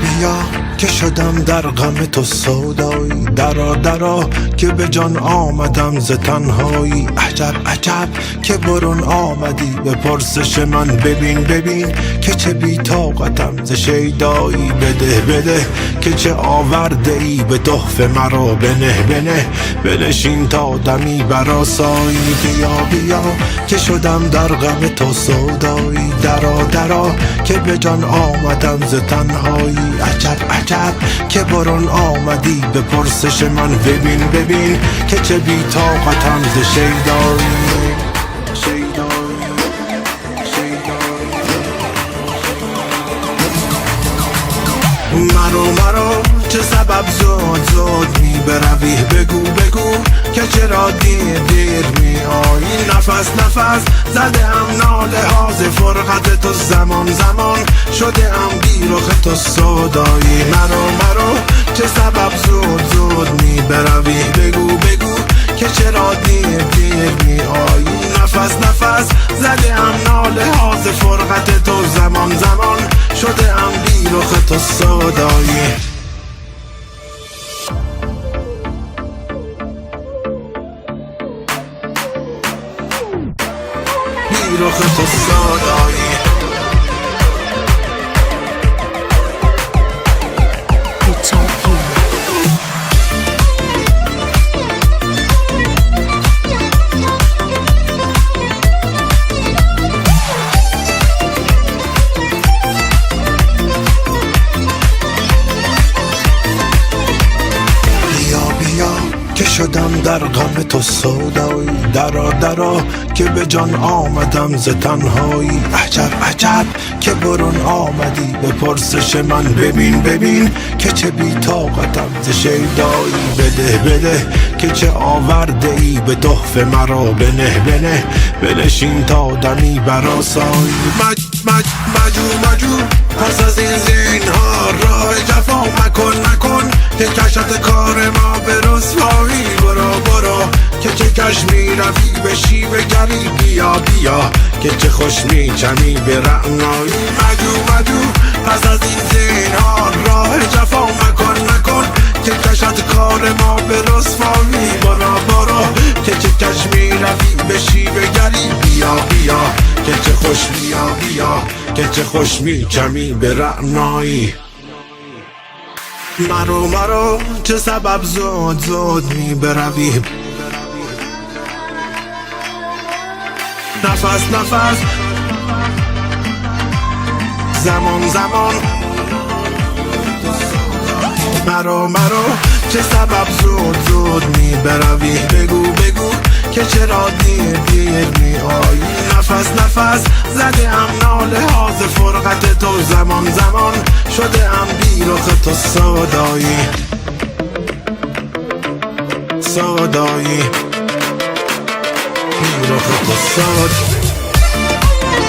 بیا که شدم در غم تو سودایی، درا درا که به جان آمدم ز تنهایی. عجب عجب که برون آمدی به پرسش من، ببین ببین که چه بی طاقتم ز شیدایی. بده بده که چه آورده ای به تحفه مرا، بنه بنه بنشین تا دمی برآسایی. بیا بیا که شدم در غم تو سودایی، درا درا که به جان آمدم ز تنهایی. عجب عجب که برون آمدی به پرسش من، ببین ببین که چه بی طاقتم ز شیدایی. مرو چه سبب زود زود می بروی، بگو بگو که چرا دیر دیر می آیی. نفس نفس زده ام ناله ها ز فرقت تو، زمان زمان شده ام بی رخ تو سودایی. مرو چه سبب زود زود می بروی، بگو بگو که چرا دیر دیر می آیی. نفس نفس زده ام ناله ها ز فرقت تو، زمان زمان شده ام بی رخ تو سودایی. بی رخ تو سودایی. که شدم در غم تو سودایی، درا درا که به جان آمدم ز تنهایی. عجب عجب که برون آمدی به پرسش من، ببین ببین که چه بی طاقتم ز شیدایی. بده بده که چه آورده ای به تحفه مرا، بنه بنه بنشین تا دمی برآسایی. مجو پس از این زینهار راه جفا مکن که کشت کار ما به رسوایی. برو که چه کش می روی به شیوه گری، بیا که چه خوش می چمی به رعنایی. مجو پس از این زینهار راه جفا مکن که کشت کار ما به رسوایی. برو که چه کش می روی به شیوه گری، بیا که چه خوش بیا که چه خوش می چمی به رعنایی. مرو چه سبب زود می بروی، نفس زمان مرو چه سبب زود می بروی، بگو که چرا دیر می آیی. نفس زده ام ناله ها ز فرقت تو، زمان شده ام بی رخ تو سودایی. بی رخ تو سودایی.